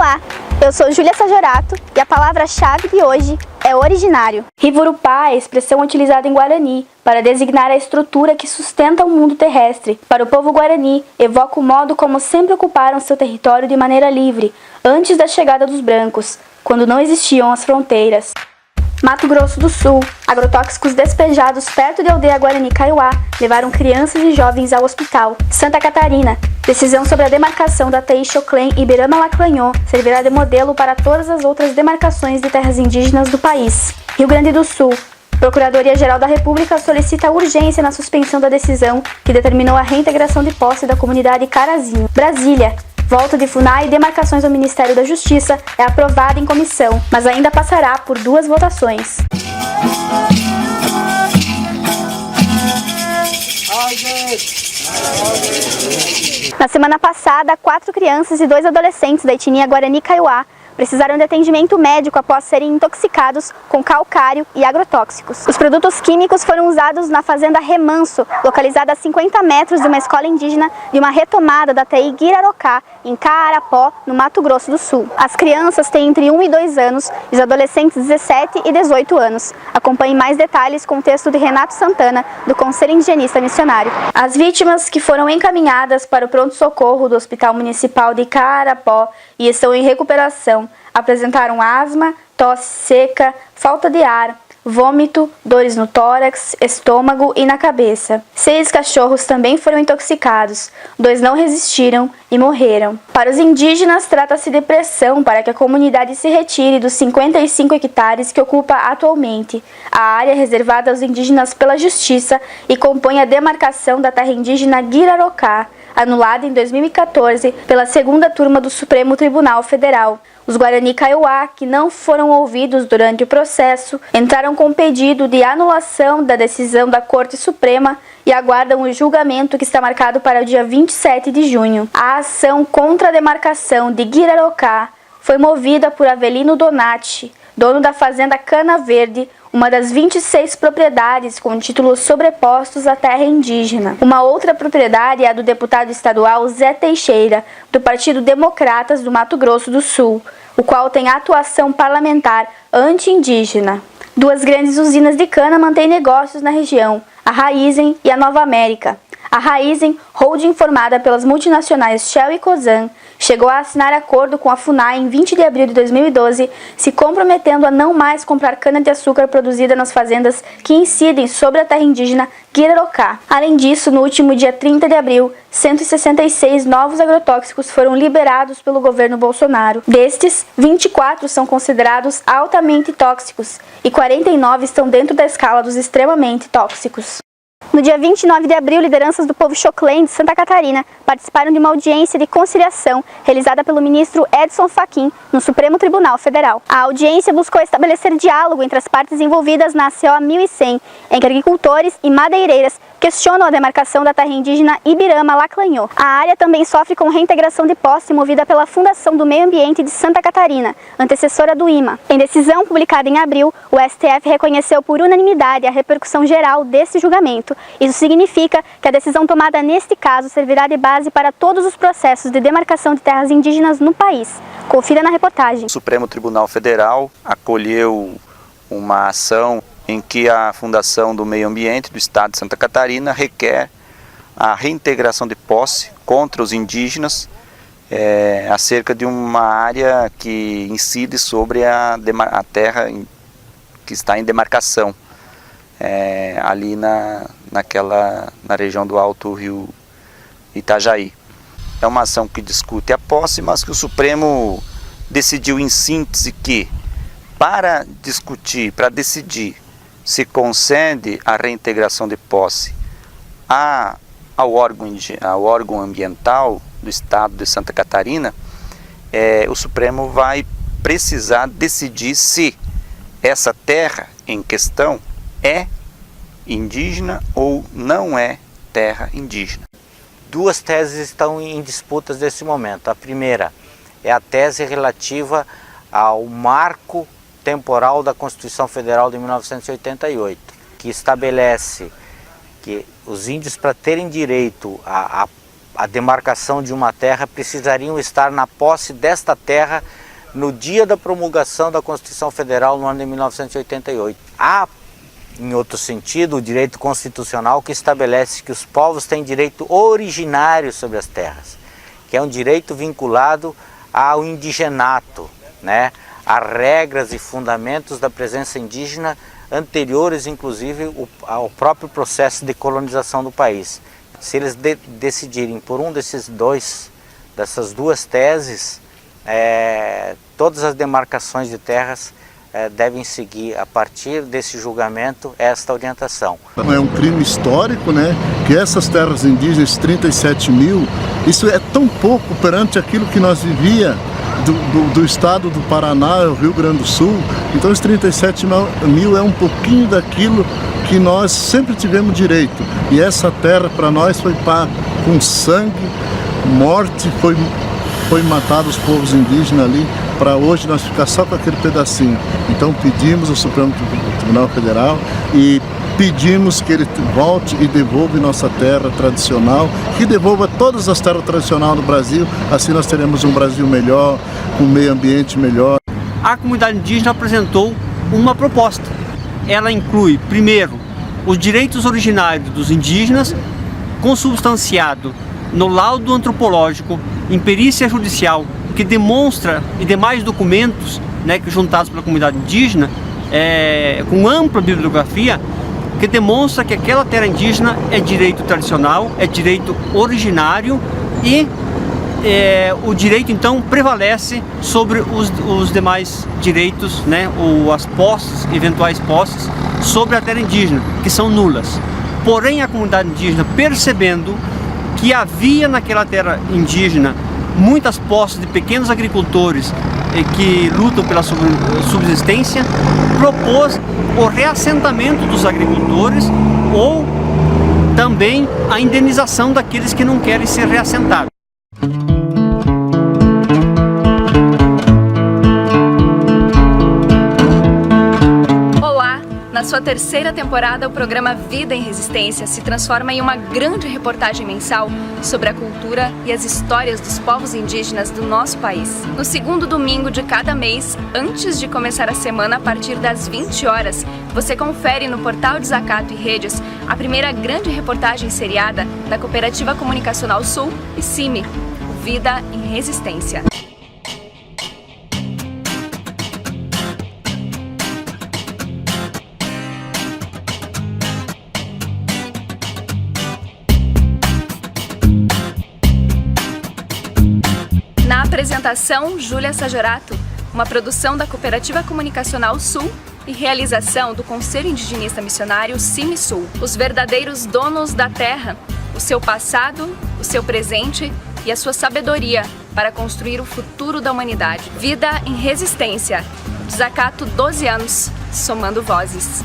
Olá, eu sou Júlia Sajorato e a palavra-chave de hoje é originário. Rivurupá é a expressão utilizada em Guarani para designar a estrutura que sustenta o mundo terrestre. Para o povo guarani, evoca o modo como sempre ocuparam seu território de maneira livre, antes da chegada dos brancos, quando não existiam as fronteiras. Mato Grosso do Sul, agrotóxicos despejados perto de aldeia Guarani Kaiowá levaram crianças e jovens ao hospital. Santa Catarina, decisão sobre a demarcação da TI Choclen e Ibirama-Laclanhô servirá de modelo para todas as outras demarcações de terras indígenas do país. Rio Grande do Sul, Procuradoria-Geral da República solicita urgência na suspensão da decisão que determinou a reintegração de posse da comunidade Carazinho. Brasília, volta de FUNAI e demarcações ao Ministério da Justiça é aprovada em comissão, mas ainda passará por 2 votações. Na semana passada, 4 crianças e 2 adolescentes da etnia Guarani Kaiowá precisaram de atendimento médico após serem intoxicados com calcário e agrotóxicos. Os produtos químicos foram usados na fazenda Remanso, localizada a 50 metros de uma escola indígena de uma retomada da TI Guirarocá, em Caarapó, no Mato Grosso do Sul. As crianças têm entre 1 e 2 anos e os adolescentes 17 e 18 anos. Acompanhe mais detalhes com o texto de Renato Santana, do Conselho Indigenista Missionário. As vítimas que foram encaminhadas para o pronto-socorro do Hospital Municipal de Caarapó e estão em recuperação apresentaram asma, tosse seca, falta de ar, vômito, dores no tórax, estômago e na cabeça. 6 cachorros também foram intoxicados, 2 não resistiram e morreram. Para os indígenas, trata-se de pressão para que a comunidade se retire dos 55 hectares que ocupa atualmente a área reservada aos indígenas pela Justiça e compõe a demarcação da terra indígena Guirarocá, anulada em 2014 pela 2ª Turma do Supremo Tribunal Federal. Os Guarani Kaiowá, que não foram ouvidos durante o processo, entraram com pedido de anulação da decisão da Corte Suprema e aguardam o julgamento que está marcado para o dia 27 de junho. A ação contra a demarcação de Guirarocá foi movida por Avelino Donati, dono da fazenda Cana Verde, uma das 26 propriedades com títulos sobrepostos à terra indígena. Uma outra propriedade é a do deputado estadual Zé Teixeira, do Partido Democratas do Mato Grosso do Sul, o qual tem atuação parlamentar anti-indígena. 2 grandes usinas de cana mantêm negócios na região, a Raizen e a Nova América. A Raizen, holding formada pelas multinacionais Shell e Cosan, chegou a assinar acordo com a FUNAI em 20 de abril de 2012, se comprometendo a não mais comprar cana-de-açúcar produzida nas fazendas que incidem sobre a terra indígena Guirarocá. Além disso, no último dia 30 de abril, 166 novos agrotóxicos foram liberados pelo governo Bolsonaro. Destes, 24 são considerados altamente tóxicos e 49 estão dentro da escala dos extremamente tóxicos. No dia 29 de abril, lideranças do povo Choclen de Santa Catarina participaram de uma audiência de conciliação realizada pelo ministro Edson Fachin no Supremo Tribunal Federal. A audiência buscou estabelecer diálogo entre as partes envolvidas na ACO 1100, em que agricultores e madeireiras questionam a demarcação da terra indígena Ibirama-Laclanhô. A área também sofre com reintegração de posse movida pela Fundação do Meio Ambiente de Santa Catarina, antecessora do IMA. Em decisão publicada em abril, o STF reconheceu por unanimidade a repercussão geral desse julgamento. Isso significa que a decisão tomada neste caso servirá de base para todos os processos de demarcação de terras indígenas no país. Confira na reportagem. O Supremo Tribunal Federal acolheu uma ação em que a Fundação do Meio Ambiente do Estado de Santa Catarina requer a reintegração de posse contra os indígenas acerca de uma área que incide sobre a terra que está em demarcação, ali na região do Alto Rio Itajaí. É uma ação que discute a posse, mas que o Supremo decidiu em síntese que, para decidir se concede a reintegração de posse ao órgão ambiental do Estado de Santa Catarina, o Supremo vai precisar decidir se essa terra em questão é indígena ou não é terra indígena. 2 teses estão em disputas nesse momento. A primeira é a tese relativa ao marco temporal da Constituição Federal de 1988, que estabelece que os índios, para terem direito a a demarcação de uma terra precisariam estar na posse desta terra no dia da promulgação da Constituição Federal no ano de 1988. Há, em outro sentido, o direito constitucional que estabelece que os povos têm direito originário sobre as terras, que é um direito vinculado ao indigenato, né? A regras e fundamentos da presença indígena anteriores, inclusive, ao próprio processo de colonização do país. Se eles decidirem por dessas duas teses, todas as demarcações de terras devem seguir, a partir desse julgamento, esta orientação. É um crime histórico, né? Que essas terras indígenas, 37 mil, isso é tão pouco perante aquilo que nós vivia do estado do Paraná, o Rio Grande do Sul. Então, os 37 mil é um pouquinho daquilo que nós sempre tivemos direito. E essa terra, para nós, foi paga com sangue, morte, foi matado os povos indígenas ali, para hoje nós ficar só com aquele pedacinho. Então pedimos ao Supremo Tribunal Federal e pedimos que ele volte e devolva nossa terra tradicional, que devolva todas as terras tradicionais do Brasil, assim nós teremos um Brasil melhor, um meio ambiente melhor. A comunidade indígena apresentou uma proposta. Ela inclui, primeiro, os direitos originários dos indígenas, consubstanciado no laudo antropológico, em perícia judicial, que demonstra, e demais documentos, né, que juntados pela comunidade indígena, com ampla bibliografia, que demonstra que aquela terra indígena é direito tradicional, é direito originário e o direito então prevalece sobre os demais direitos, né, ou as posses, eventuais posses sobre a terra indígena, que são nulas. Porém, a comunidade indígena, percebendo que havia naquela terra indígena muitas posses de pequenos agricultores que lutam pela subsistência, propôs o reassentamento dos agricultores ou também a indenização daqueles que não querem ser reassentados. Na sua terceira temporada, o programa Vida em Resistência se transforma em uma grande reportagem mensal sobre a cultura e as histórias dos povos indígenas do nosso país. No segundo domingo de cada mês, antes de começar a semana, a partir das 20 horas, você confere no portal Desacato e Redes a primeira grande reportagem seriada da Cooperativa Comunicacional Sul e CIMI, Vida em Resistência. Na apresentação, Júlia Sajorato, uma produção da Cooperativa Comunicacional Sul e realização do Conselho Indigenista Missionário CIMI-Sul. Os verdadeiros donos da terra, o seu passado, o seu presente e a sua sabedoria para construir o futuro da humanidade. Vida em Resistência. Desacato 12 anos, somando vozes.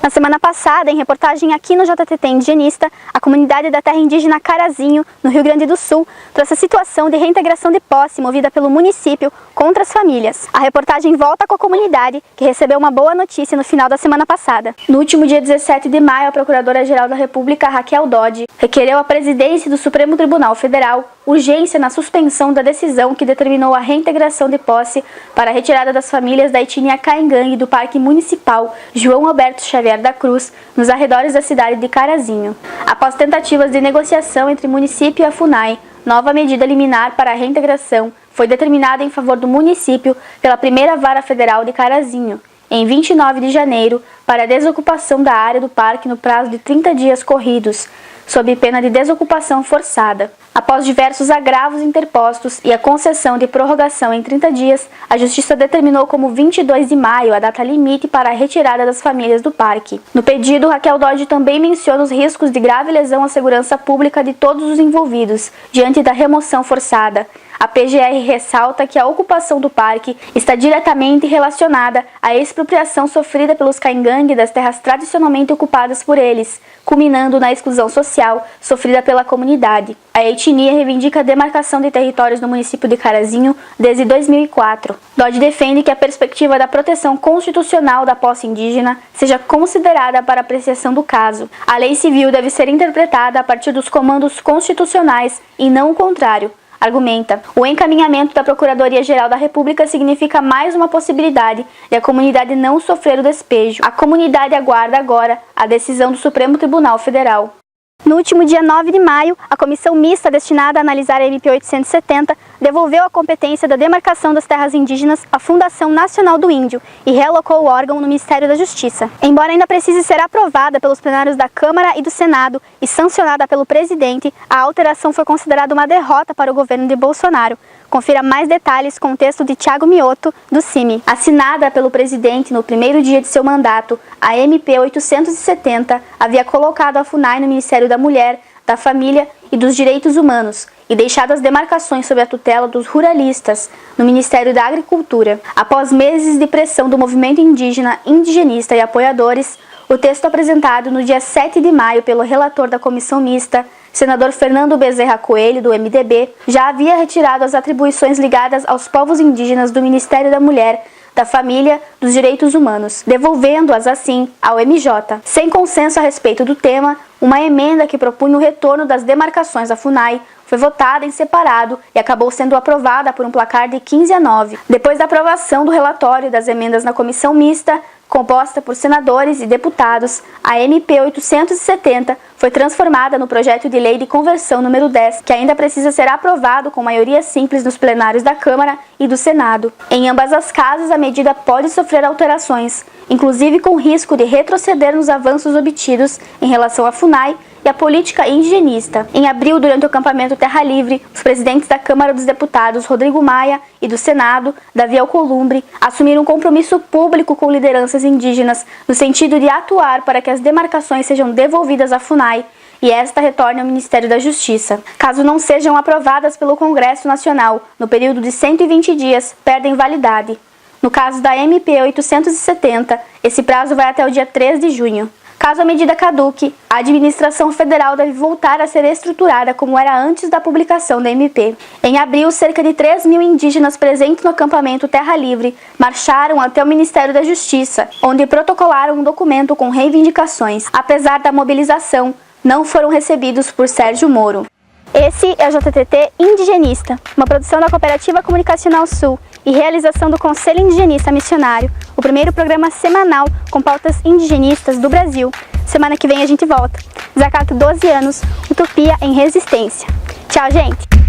Na semana passada, em reportagem aqui no JTT Indigenista, a comunidade da terra indígena Carazinho, no Rio Grande do Sul, trouxe a situação de reintegração de posse movida pelo município contra as famílias. A reportagem volta com a comunidade, que recebeu uma boa notícia no final da semana passada. No último dia 17 de maio, a Procuradora-Geral da República, Raquel Dodge, requereu à presidência do Supremo Tribunal Federal urgência na suspensão da decisão que determinou a reintegração de posse para a retirada das famílias da etnia Caingangue do Parque Municipal João Alberto Xavier da Cruz, nos arredores da cidade de Carazinho. Após tentativas de negociação entre o município e a FUNAI, nova medida liminar para a reintegração foi determinada em favor do município pela primeira Vara Federal de Carazinho, em 29 de janeiro, para a desocupação da área do parque no prazo de 30 dias corridos, sob pena de desocupação forçada. Após diversos agravos interpostos e a concessão de prorrogação em 30 dias, a Justiça determinou como 22 de maio a data limite para a retirada das famílias do parque. No pedido, Raquel Dodge também menciona os riscos de grave lesão à segurança pública de todos os envolvidos, diante da remoção forçada. A PGR ressalta que a ocupação do parque está diretamente relacionada à expropriação sofrida pelos Caingangue sangue das terras tradicionalmente ocupadas por eles, culminando na exclusão social sofrida pela comunidade. A etnia reivindica a demarcação de territórios no município de Carazinho desde 2004. Dodge defende que a perspectiva da proteção constitucional da posse indígena seja considerada para apreciação do caso. A lei civil deve ser interpretada a partir dos comandos constitucionais e não o contrário. Argumenta, o encaminhamento da Procuradoria-Geral da República significa mais uma possibilidade de a comunidade não sofrer o despejo. A comunidade aguarda agora a decisão do Supremo Tribunal Federal. No último dia 9 de maio, a comissão mista destinada a analisar a MP 870 devolveu a competência da demarcação das terras indígenas à Fundação Nacional do Índio e realocou o órgão no Ministério da Justiça. Embora ainda precise ser aprovada pelos plenários da Câmara e do Senado e sancionada pelo presidente, a alteração foi considerada uma derrota para o governo de Bolsonaro. Confira mais detalhes com o texto de Thiago Mioto, do CIMI. Assinada pelo presidente no primeiro dia de seu mandato, a MP 870 havia colocado a FUNAI no Ministério da Mulher, da Família e dos Direitos Humanos e deixado as demarcações sob a tutela dos ruralistas no Ministério da Agricultura. Após meses de pressão do movimento indígena, indigenista e apoiadores, o texto apresentado no dia 7 de maio pelo relator da comissão mista, senador Fernando Bezerra Coelho, do MDB, já havia retirado as atribuições ligadas aos povos indígenas do Ministério da Mulher, da Família, dos Direitos Humanos, devolvendo-as assim ao MJ. Sem consenso a respeito do tema, uma emenda que propunha o retorno das demarcações à FUNAI foi votada em separado e acabou sendo aprovada por um placar de 15-9. Depois da aprovação do relatório das emendas na comissão mista, composta por senadores e deputados, a MP 870 foi transformada no projeto de lei de conversão número 10, que ainda precisa ser aprovado com maioria simples nos plenários da Câmara e do Senado. Em ambas as casas, a medida pode sofrer alterações, inclusive com risco de retroceder nos avanços obtidos em relação à FUNAI e a política indigenista. Em abril, durante o acampamento Terra Livre, os presidentes da Câmara dos Deputados, Rodrigo Maia, e do Senado, Davi Alcolumbre, assumiram um compromisso público com lideranças indígenas no sentido de atuar para que as demarcações sejam devolvidas à FUNAI e esta retorne ao Ministério da Justiça. Caso não sejam aprovadas pelo Congresso Nacional, no período de 120 dias, perdem validade. No caso da MP 870, esse prazo vai até o dia 3 de junho. Caso a medida caduque, a administração federal deve voltar a ser estruturada como era antes da publicação da MP. Em abril, cerca de 3 mil indígenas presentes no acampamento Terra Livre marcharam até o Ministério da Justiça, onde protocolaram um documento com reivindicações. Apesar da mobilização, não foram recebidos por Sérgio Moro. Esse é o JTT Indigenista, uma produção da Cooperativa Comunicacional Sul e realização do Conselho Indigenista Missionário, o primeiro programa semanal com pautas indigenistas do Brasil. Semana que vem a gente volta. Desacato 12 anos, utopia em resistência. Tchau, gente!